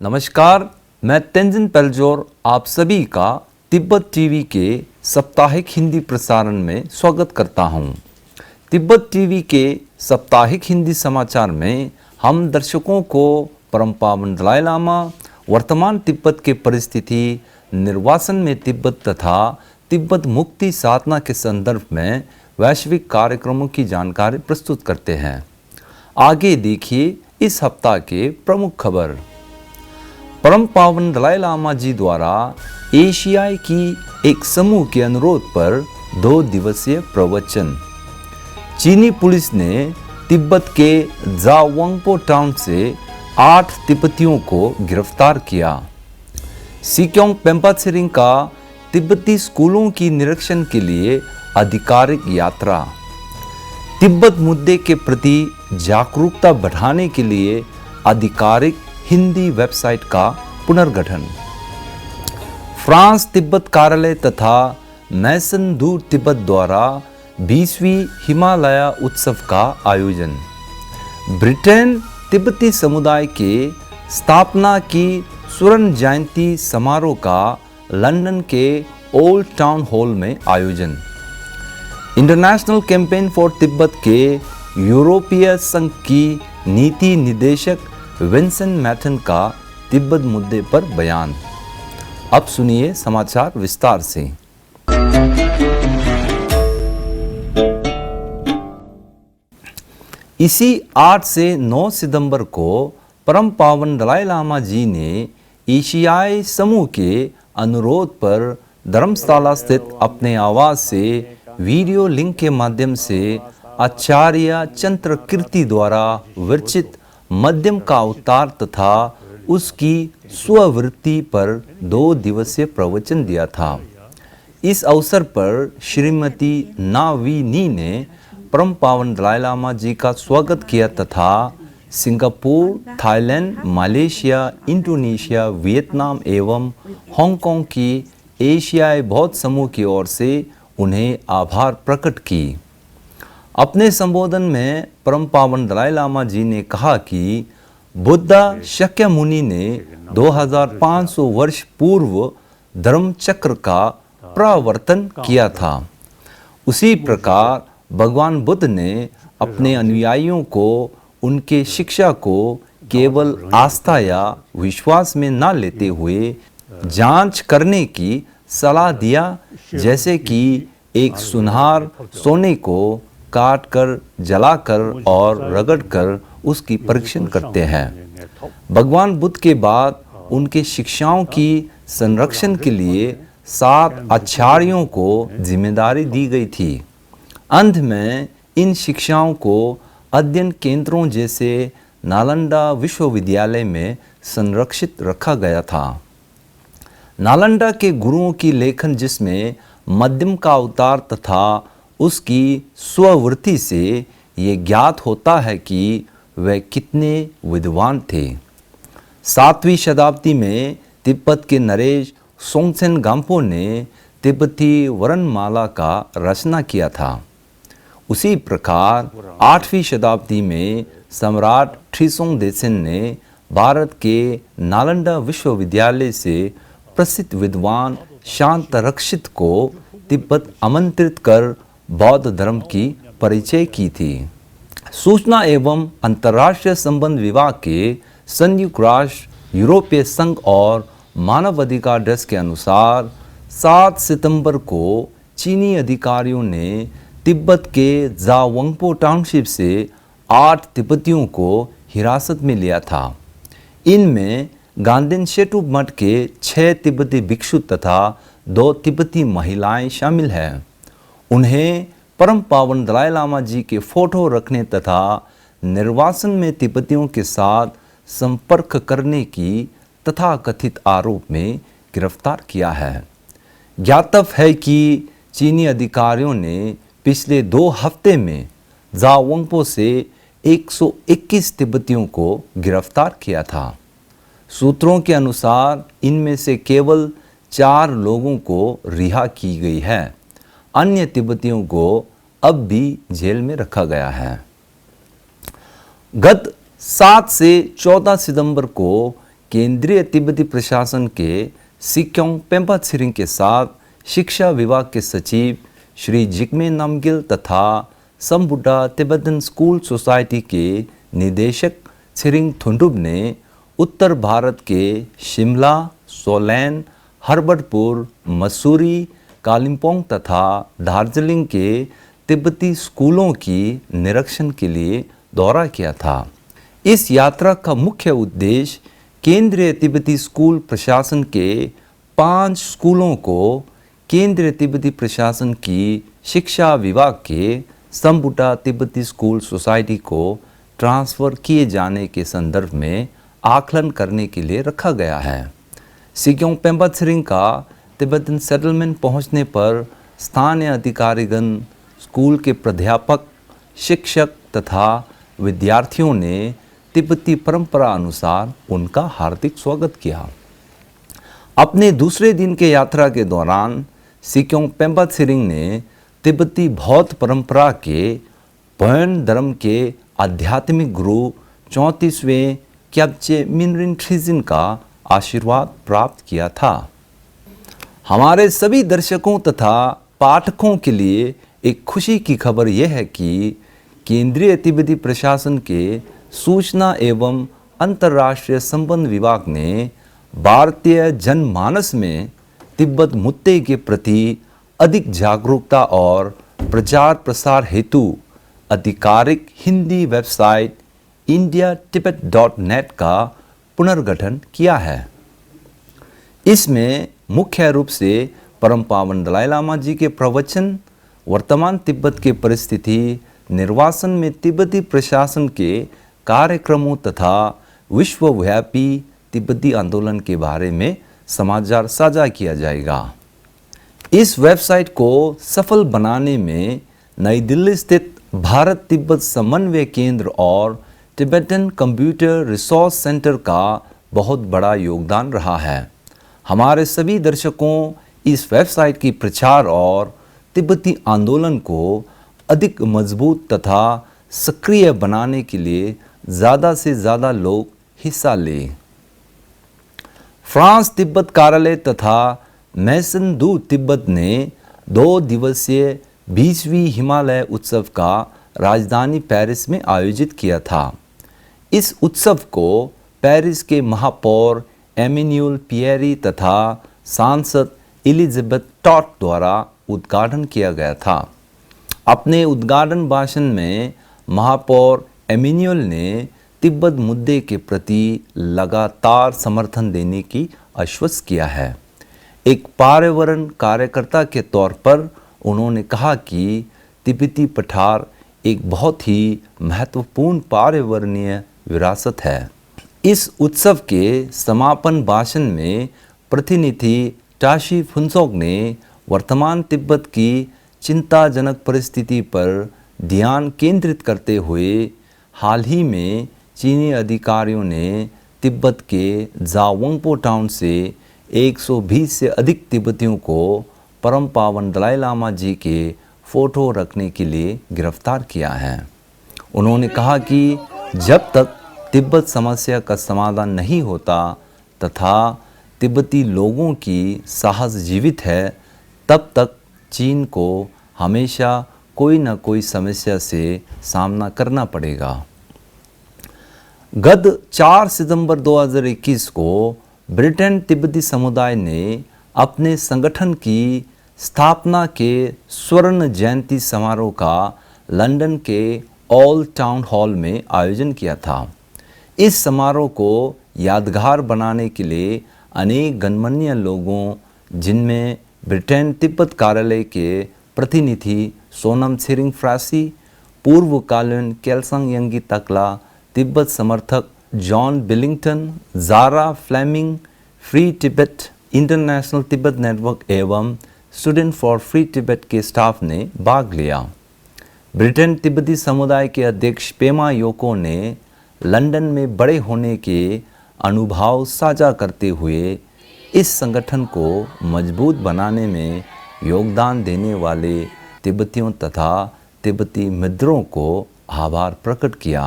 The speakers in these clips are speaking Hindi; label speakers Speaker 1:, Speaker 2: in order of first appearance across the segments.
Speaker 1: नमस्कार, मैं तेंजिन पेल्जोर आप सभी का तिब्बत टीवी के साप्ताहिक हिंदी प्रसारण में स्वागत करता हूं। तिब्बत टीवी के साप्ताहिक हिंदी समाचार में हम दर्शकों को परम पावन दलाई लामा, वर्तमान तिब्बत के परिस्थिति, निर्वासन में तिब्बत तथा तिब्बत मुक्ति साधना के संदर्भ में वैश्विक कार्यक्रमों की जानकारी प्रस्तुत करते हैं। आगे देखिए इस हफ्ता के प्रमुख खबर। परम पावन दलाई लामा जी द्वारा एशियाई की एक समूह के अनुरोध पर 2 दिवसीय प्रवचन। चीनी पुलिस ने तिब्बत के जावंगपो टाउन से 8 तिब्बतियों को गिरफ्तार किया। सिक्योंग पेम्पा त्सरिंग का तिब्बती स्कूलों की निरीक्षण के लिए आधिकारिक यात्रा। तिब्बत मुद्दे के प्रति जागरूकता बढ़ाने के लिए आधिकारिक हिंदी वेबसाइट का पुनर्गठन। फ्रांस तिब्बत कार्यालय तथा मैसन दूर तिब्बत द्वारा 20वीं हिमालय उत्सव का आयोजन। ब्रिटेन तिब्बती समुदाय के स्थापना की स्वर्ण जयंती समारोह का लंदन के ओल्ड टाउन हॉल में आयोजन। इंटरनेशनल कैंपेन फॉर तिब्बत के यूरोपीय संघ की नीति निदेशक विंसेंट मैटन का तिब्बत मुद्दे पर बयान। अब सुनिए समाचार विस्तार से। इसी 8 से 9 सितंबर को परम पावन दलाई लामा जी ने एशियाई समूह के अनुरोध पर धर्मशाला स्थित अपने आवास से वीडियो लिंक के माध्यम से आचार्य चंद्र कीर्ति द्वारा विरचित मध्यम का अवतार तथा उसकी स्ववृत्ति पर 2 दिवसीय प्रवचन दिया था। इस अवसर पर श्रीमती नावीनी ने परम पावन दलाई लामा जी का स्वागत किया तथा Singapore, Thailand, Malaysia, Indonesia, Vietnam एवं हांगकांग की एशियाई बौद्ध समूह की ओर से उन्हें आभार प्रकट की। अपने संबोधन में परम पावन दलाई लामा जी ने कहा कि बुद्ध शाक्यमुनि ने 2500 वर्ष पूर्व धर्म चक्र का प्रवर्तन किया था। उसी प्रकार भगवान बुद्ध ने अपने अनुयायियों को उनके शिक्षा को केवल आस्था या विश्वास में न लेते हुए जांच करने की सलाह दिया, जैसे कि एक सुनार सोने को काटकर, जलाकर और रगड़कर उसकी परीक्षण करते हैं। भगवान बुद्ध के बाद उनके शिक्षाओं की संरक्षण के लिए 7 आचार्यों को जिम्मेदारी दी गई थी। अंत में इन शिक्षाओं को अध्ययन केंद्रों जैसे नालंदा विश्वविद्यालय में संरक्षित रखा गया था। नालंदा के गुरुओं की लेखन, जिसमें मध्यम का अवतार तथा उसकी स्ववृत्ति से ये ज्ञात होता है कि वे कितने विद्वान थे। 7वीं शताब्दी में तिब्बत के नरेश सोंगसेन गाम्पो ने तिब्बती वर्णमाला का रचना किया था। उसी प्रकार 8वीं शताब्दी में सम्राट ट्रिसोंग देसेन ने भारत के नालंदा विश्वविद्यालय से प्रसिद्ध विद्वान शांतरक्षित को तिब्बत आमंत्रित कर बौद्ध धर्म की परिचय की थी। सूचना एवं अंतर्राष्ट्रीय संबंध विभाग के संयुक्त राष्ट्र, यूरोपीय संघ और मानवाधिकार डेस्क के अनुसार 7 सितंबर को चीनी अधिकारियों ने तिब्बत के जावंगपो टाउनशिप से 8 तिब्बतियों को हिरासत में लिया था। इनमें गांदेन शेटुप मठ के 6 तिब्बती भिक्षु तथा 2 तिब्बती महिलाएं शामिल हैं। उन्हें परम पावन दलाई लामा जी के फोटो रखने तथा निर्वासन में तिब्बतियों के साथ संपर्क करने की तथाकथित आरोप में गिरफ्तार किया है। ज्ञातव्य है कि चीनी अधिकारियों ने पिछले 2 हफ्ते में जावंगपो से 121 तिब्बतियों को गिरफ्तार किया था। सूत्रों के अनुसार इनमें से केवल 4 लोगों को रिहा की गई है। अन्य तिब्बतियों को अब भी जेल में रखा गया है। गत 7 से 14 सितंबर को केंद्रीय तिब्बती प्रशासन के सिक्योंग पेम्पा छिरिंग के साथ शिक्षा विभाग के सचिव श्री जिग्मे नामगिल तथा समबुड्डा तिब्बतन स्कूल सोसाइटी के निदेशक छिरिंग थुंडुब ने उत्तर भारत के शिमला, सोलैन, हरबटपुर, मसूरी, कालिम्पोंग तथा दार्जिलिंग के तिब्बती स्कूलों की निरीक्षण के लिए दौरा किया था। इस यात्रा का मुख्य उद्देश्य केंद्रीय तिब्बती स्कूल प्रशासन के 5 स्कूलों को केंद्रीय तिब्बती प्रशासन की शिक्षा विभाग के समबुड्डा तिब्बती स्कूल सोसाइटी को ट्रांसफ़र किए जाने के संदर्भ में आकलन करने के लिए रखा गया है। सिक्योंग पेम्पा छिरिंग का तिब्बतन सेटलमेंट पहुंचने पर स्थानीय अधिकारीगण, स्कूल के प्राध्यापक, शिक्षक तथा विद्यार्थियों ने तिब्बती परंपरा अनुसार उनका हार्दिक स्वागत किया। अपने दूसरे दिन के यात्रा के दौरान सिक्योंग पेम्पा छिरिंग ने तिब्बती बौद्ध परंपरा के बौन धर्म के आध्यात्मिक गुरु 34वें क्याब्चे मिनरिन ट्रिजिन का आशीर्वाद प्राप्त किया था। हमारे सभी दर्शकों तथा पाठकों के लिए एक खुशी की खबर यह है कि केंद्रीय तिब्बती प्रशासन के सूचना एवं अंतर्राष्ट्रीय संबंध विभाग ने भारतीय जनमानस में तिब्बत मुद्दे के प्रति अधिक जागरूकता और प्रचार प्रसार हेतु आधिकारिक हिंदी वेबसाइट indiatibet.net का पुनर्गठन किया है। इसमें मुख्य रूप से परम पावन दलाई लामा जी के प्रवचन, वर्तमान तिब्बत के परिस्थिति, निर्वासन में तिब्बती प्रशासन के कार्यक्रमों तथा विश्वव्यापी तिब्बती आंदोलन के बारे में समाचार साझा किया जाएगा। इस वेबसाइट को सफल बनाने में नई दिल्ली स्थित भारत तिब्बत समन्वय केंद्र और तिब्बतन कंप्यूटर रिसोर्स सेंटर का बहुत बड़ा योगदान रहा है। हमारे सभी दर्शकों इस वेबसाइट की प्रचार और तिब्बती आंदोलन को अधिक मजबूत तथा सक्रिय बनाने के लिए ज़्यादा से ज़्यादा लोग हिस्सा लें। फ्रांस तिब्बत कार्यालय तथा मैसन दू तिब्बत ने 2 दिवसीय 20वीं हिमालय उत्सव का राजधानी पेरिस में आयोजित किया था। इस उत्सव को पेरिस के महापौर एमेन्युअल पियरी तथा सांसद एलिजाबेथ टॉट द्वारा उद्घाटन किया गया था। अपने उद्घाटन भाषण में महापौर एमेन्युअल ने तिब्बत मुद्दे के प्रति लगातार समर्थन देने की आश्वस्त किया है। एक पर्यावरण कार्यकर्ता के तौर पर उन्होंने कहा कि तिब्बती पठार एक बहुत ही महत्वपूर्ण पर्यावरणीय विरासत है। इस उत्सव के समापन भाषण में प्रतिनिधि टाशी फुनसोक ने वर्तमान तिब्बत की चिंताजनक परिस्थिति पर ध्यान केंद्रित करते हुए हाल ही में चीनी अधिकारियों ने तिब्बत के जावोंगपो टाउन से 120 से अधिक तिब्बतियों को परम पावन दलाई लामा जी के फ़ोटो रखने के लिए गिरफ्तार किया है। उन्होंने कहा कि जब तक तिब्बत समस्या का समाधान नहीं होता तथा तिब्बती लोगों की साहस जीवित है, तब तक चीन को हमेशा कोई न कोई समस्या से सामना करना पड़ेगा। गत 4 सितंबर 2021 को ब्रिटेन तिब्बती समुदाय ने अपने संगठन की स्थापना के स्वर्ण जयंती समारोह का लंदन के ओल्ड टाउन हॉल में आयोजन किया था। इस समारोह को यादगार बनाने के लिए अनेक गणमान्य लोगों, जिनमें ब्रिटेन तिब्बत कार्यालय के प्रतिनिधि सोनम छिरिंग फ्रासी, पूर्वकालीन केल्संग यंगी तकला, तिब्बत समर्थक John Billington, Zara Fleming, free Tibet international Tibet network एवं स्टूडेंट फॉर फ्री तिब्बत के स्टाफ ने भाग लिया। ब्रिटेन तिब्बती समुदाय के अध्यक्ष पेमा योको ने लंदन में बड़े होने के अनुभव साझा करते हुए इस संगठन को मजबूत बनाने में योगदान देने वाले तिब्बतियों तथा तिब्बती मित्रों को आभार प्रकट किया।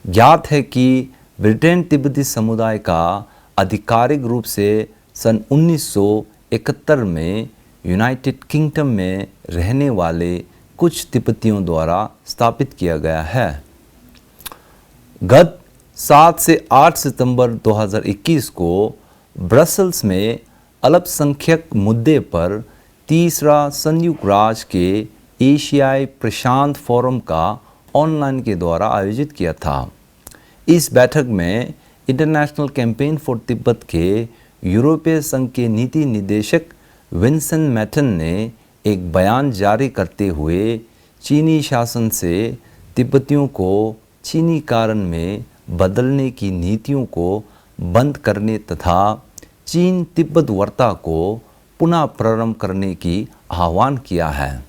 Speaker 1: ज्ञात है कि ब्रिटेन तिब्बती समुदाय का आधिकारिक रूप से सन 1971 में यूनाइटेड किंगडम में रहने वाले कुछ तिब्बतियों द्वारा स्थापित किया गया है। गत 7 से 8 सितंबर 2021 को ब्रसल्स में अल्पसंख्यक मुद्दे पर तीसरा संयुक्त राष्ट्र के एशियाई प्रशांत फोरम का ऑनलाइन के द्वारा आयोजित किया था। इस बैठक में इंटरनेशनल कैंपेन फॉर तिब्बत के यूरोपीय संघ के नीति निदेशक विंसेंट मैटन ने एक बयान जारी करते हुए चीनी शासन से तिब्बतियों को चीनी कारण में बदलने की नीतियों को बंद करने तथा चीन तिब्बत वार्ता को पुनः प्रारंभ करने की आह्वान किया है।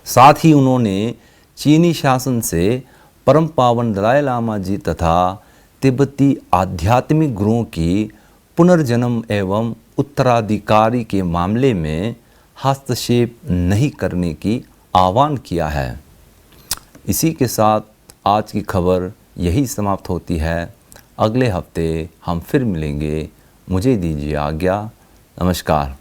Speaker 1: साथ ही उन्होंने चीनी शासन से परम पावन दलाई लामा जी तथा तिब्बती आध्यात्मिक गुरुओं की पुनर्जन्म एवं उत्तराधिकारी के मामले में हस्तक्षेप नहीं करने की आह्वान किया है। इसी के साथ आज की खबर यही समाप्त होती है। अगले हफ्ते हम फिर मिलेंगे। मुझे दीजिए आज्ञा। नमस्कार।